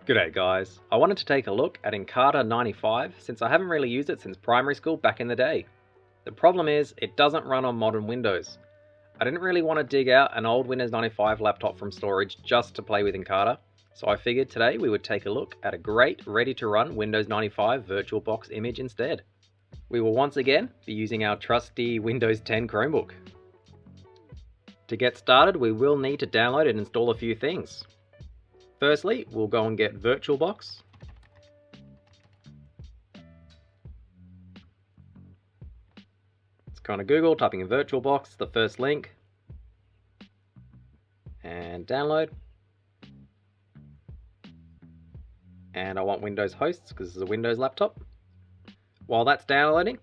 G'day guys, I wanted to take a look at Encarta 95 since I haven't really used it since primary school back in the day. The problem is, it doesn't run on modern Windows. I didn't really want to dig out an old Windows 95 laptop from storage just to play with Encarta, so I figured today we would take a look at a great ready-to-run Windows 95 VirtualBox image instead. We will once again be using our trusty Windows 10 Chromebook. To get started, we will need to download and install a few things. Firstly, we'll go and get VirtualBox. It's kind of Google, typing in VirtualBox, the first link, and download. And I want Windows hosts because this is a Windows laptop. While that's downloading,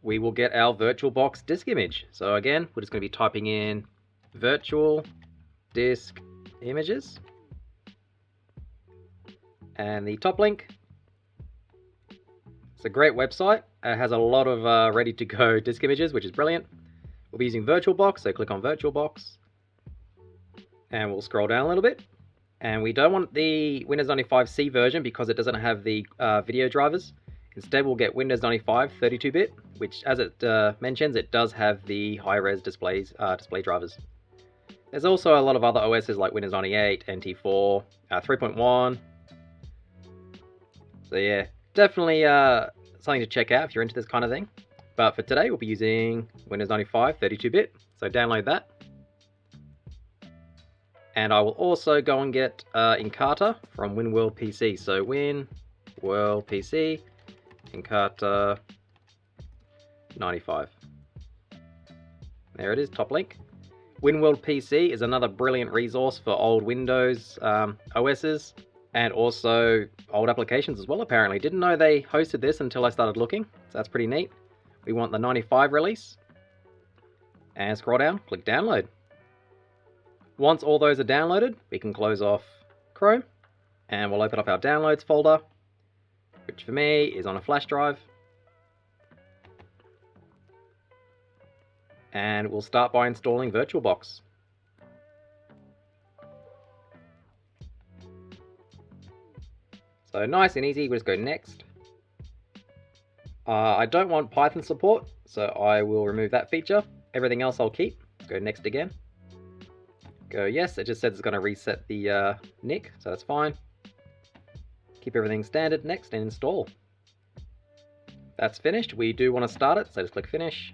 we will get our VirtualBox disk image. So again, we're just going to be typing in virtual disk images. And the top link, it's a great website. It has a lot of ready-to-go disk images, which is brilliant. We'll be using VirtualBox, so click on VirtualBox. And we'll scroll down a little bit. And we don't want the Windows 95 C version because it doesn't have the video drivers. Instead, we'll get Windows 95 32-bit, which, as it mentions, it does have the high-res display drivers. There's also a lot of other OSs like Windows 98, NT4, 3.1. So yeah, definitely something to check out if you're into this kind of thing. But for today, we'll be using Windows 95 32-bit, so download that. And I will also go and get Encarta from WinWorld-PC. So WinWorld-PC, Encarta 95. There it is, top link. WinWorld-PC is another brilliant resource for old Windows OSs. And also old applications as well, apparently. Didn't know they hosted this until I started looking, so that's pretty neat. We want the 95 release. And scroll down, click download. Once all those are downloaded, we can close off Chrome. And we'll open up our downloads folder, which for me is on a flash drive. And we'll start by installing VirtualBox. So nice and easy, we'll just go next. I don't want Python support, so I will remove that feature. Everything else I'll keep. Go next again. Go yes, it just says it's going to reset the NIC, so that's fine. Keep everything standard, next, and install. That's finished. We do want to start it, so just click finish.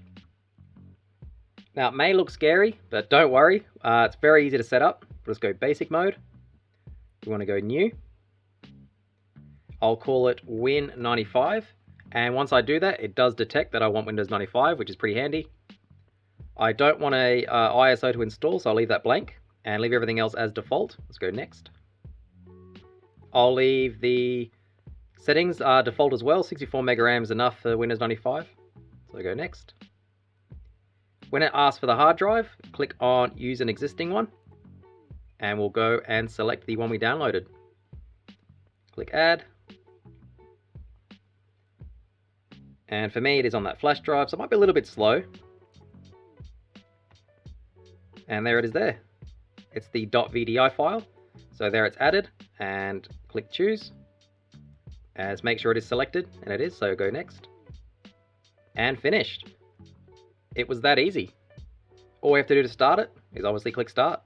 Now it may look scary, but don't worry. It's very easy to set up. We'll just go basic mode. We want to go new. I'll call it Win95, and once I do that, it does detect that I want Windows 95, which is pretty handy. I don't want a ISO to install, so I'll leave that blank, and leave everything else as default. Let's go next. I'll leave the settings default as well. 64 mega RAM is enough for Windows 95, so I go next. When it asks for the hard drive, click on use an existing one, and we'll go and select the one we downloaded. Click add. And for me, it is on that flash drive, so it might be a little bit slow. And there it is there. It's the .vdi file. So there it's added, and click choose. And make sure it is selected, and it is, so go next. And finished. It was that easy. All we have to do to start it is obviously click start.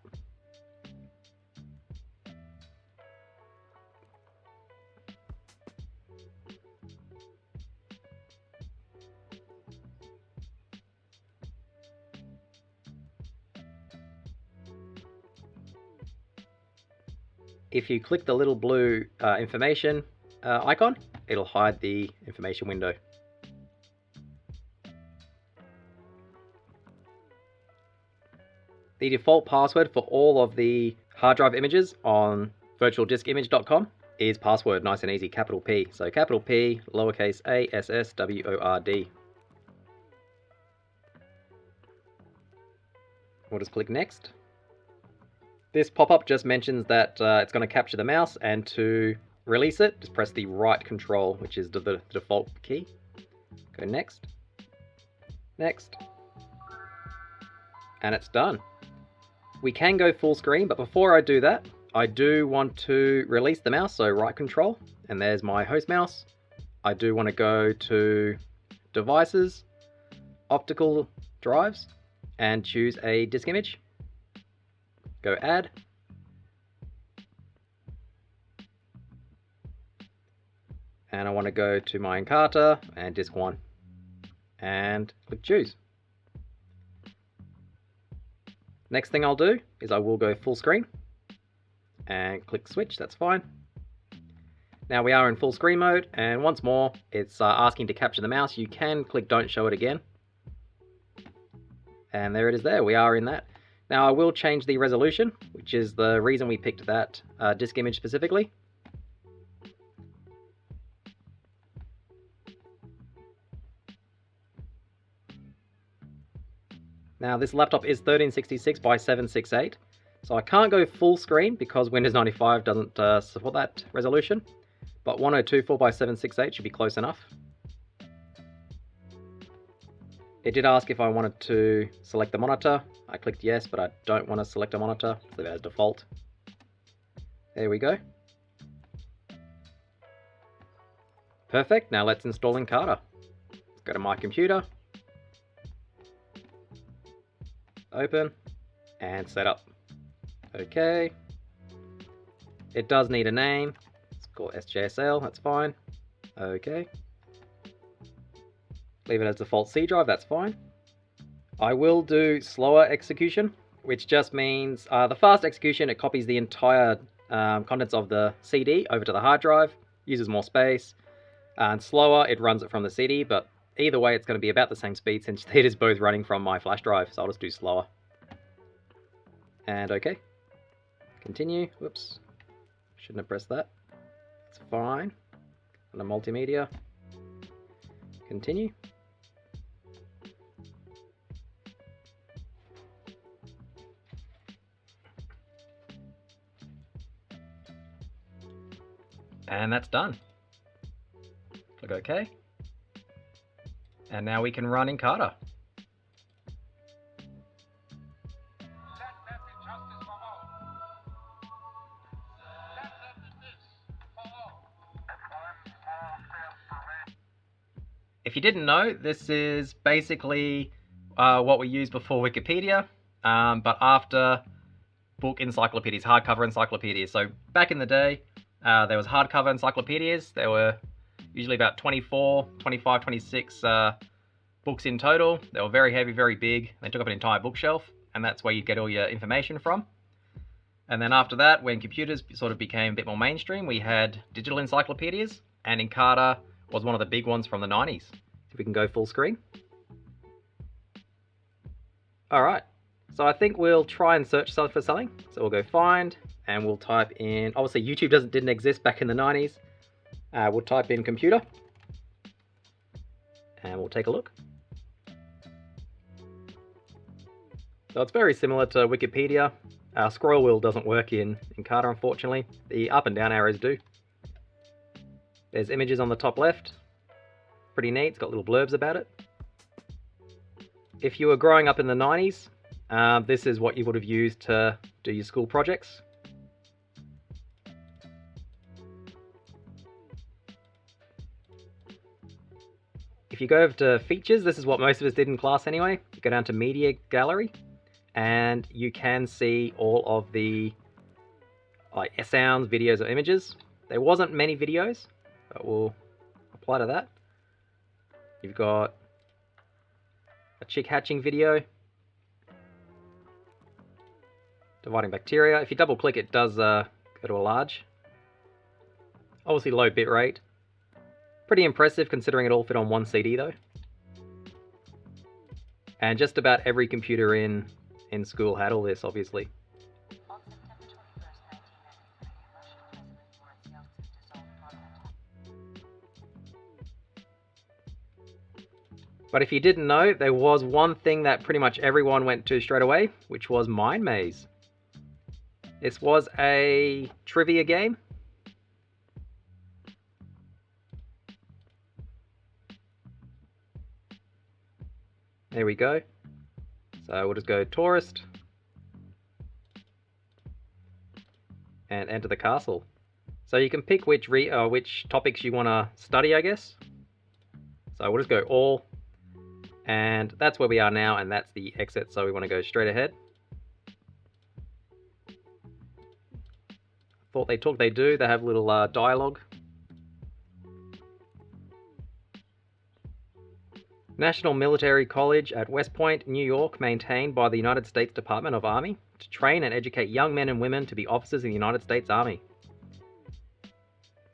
If you click the little blue information icon, it'll hide the information window. The default password for all of the hard drive images on virtualdiskimage.com is password, nice and easy, capital P. So capital P, lowercase a, s, s, w, o, r, d. We'll just click next. This pop-up just mentions that it's going to capture the mouse, and to release it, just press the right control, which is the default key. Go next. Next. And it's done. We can go full screen, but before I do that, I do want to release the mouse, so right control, and there's my host mouse. I do want to go to devices, optical drives, and choose a disk image. Go add. And I want to go to my Encarta and disk 1 and click choose. Next thing I'll do is I will go full screen and click switch. That's fine. Now we are in full screen mode, and once more it's asking to capture the mouse. You can click don't show it again, and there it is there. We are in that. Now I will change the resolution, which is the reason we picked that disk image specifically. Now this laptop is 1366 by 768, so I can't go full screen because Windows 95 doesn't support that resolution, but 1024 by 768 should be close enough. It did ask if I wanted to select the monitor. I clicked yes, but I don't want to select a monitor, so leave it as default. There we go. Perfect, now let's install Encarta. Let's go to my computer, open, and set up. Okay. It does need a name. It's called SJSL, that's fine. Okay. Leave it as default C drive, that's fine. I will do slower execution, which just means the fast execution, it copies the entire contents of the CD over to the hard drive, uses more space, and slower, it runs it from the CD, but either way it's going to be about the same speed since it is both running from my flash drive, so I'll just do slower. And okay. Continue. Whoops. Shouldn't have pressed that. It's fine. Under multimedia. Continue. And that's done. Click OK. And now we can run Encarta. If you didn't know, this is basically what we used before Wikipedia, but after book encyclopedias, hardcover encyclopedias. So back in the day, there was hardcover encyclopedias. There were usually about 24, 25, 26 books in total. They were very heavy, very big. They took up an entire bookshelf, and that's where you get all your information from. And then after that, when computers sort of became a bit more mainstream, we had digital encyclopedias, and Encarta was one of the big ones from the 90s. If we can go full screen. Alright, so I think we'll try and search for something. So we'll go find, and we'll type in, obviously YouTube didn't exist back in the 90s. We'll type in computer, and we'll take a look. So it's very similar to Wikipedia. Scroll wheel doesn't work in Encarta, unfortunately. The up and down arrows do. There's images on the top left. Pretty neat, it's got little blurbs about it. If you were growing up in the 90s, this is what you would have used to do your school projects. If you go over to features, this is what most of us did in class anyway. You go down to media gallery, and you can see all of the sounds, videos, or images. There wasn't many videos, but we'll apply to that. You've got a chick hatching video, dividing bacteria. If you double click, it does go to a large. Obviously low bit rate. Pretty impressive considering it all fit on one CD though. And just about every computer in school had all this, obviously. But if you didn't know, there was one thing that pretty much everyone went to straight away, which was Mind Maze. This was a trivia game. There we go. So we'll just go tourist. and enter the castle. So you can pick which topics you want to study, I guess. So we'll just go all, and that's where we are now, and that's the exit, so we want to go straight ahead. Thought they talk, they do. They have a little dialogue. National Military College at West Point, New York, maintained by the United States Department of Army to train and educate young men and women to be officers in the United States Army.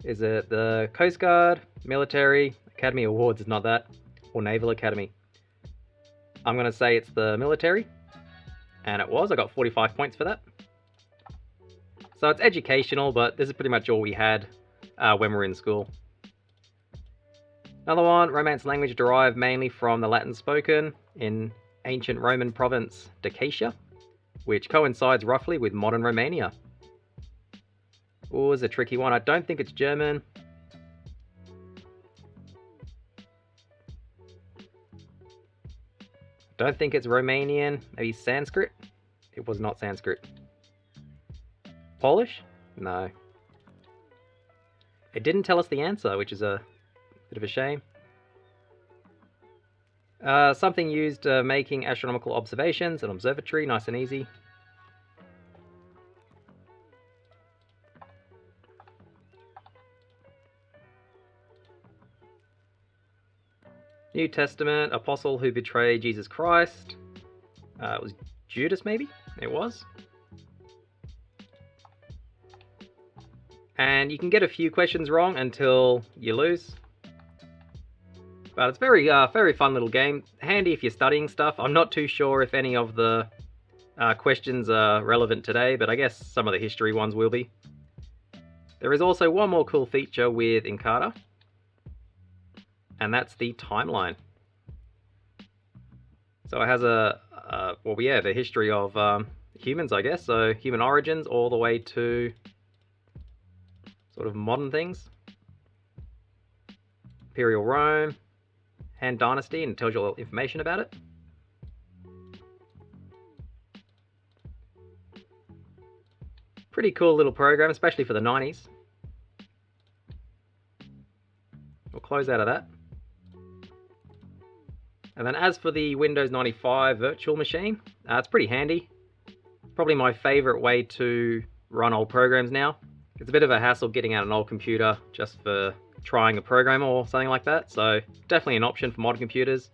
Is it the Coast Guard, Military, Academy Awards, is not that, or Naval Academy? I'm going to say it's the military, and it was. I got 45 points for that. So it's educational, but this is pretty much all we had when we were in school. Another one, Romance language derived mainly from the Latin spoken in ancient Roman province Dacia, which coincides roughly with modern Romania. Oh, it's a tricky one. I don't think it's German. Don't think it's Romanian. Maybe Sanskrit? It was not Sanskrit. Polish? No. It didn't tell us the answer, which is a bit of a shame. Something used making astronomical observations, an observatory, nice and easy. New Testament, apostle who betrayed Jesus Christ. It was Judas, maybe? It was. And you can get a few questions wrong until you lose. But it's very fun little game. Handy if you're studying stuff. I'm not too sure if any of the questions are relevant today, but I guess some of the history ones will be. There is also one more cool feature with Encarta, and that's the timeline. So it has the history of humans, I guess. So human origins all the way to sort of modern things. Imperial Rome, Han Dynasty, and it tells you all the information about it. Pretty cool little program, especially for the 90s. We'll close out of that. And then as for the Windows 95 virtual machine, it's pretty handy. Probably my favorite way to run old programs now. It's a bit of a hassle getting out an old computer just for trying a program or something like that, so definitely an option for modern computers.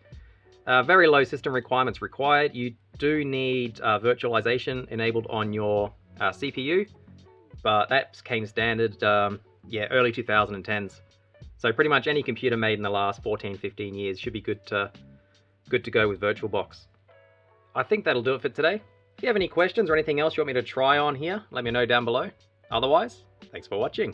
Very low system requirements required. You do need virtualization enabled on your CPU, but that came standard early 2010s. So pretty much any computer made in the last 14-15 years should be good to go with VirtualBox. I think that'll do it for today. If you have any questions or anything else you want me to try on here, let me know down below. Otherwise, thanks for watching.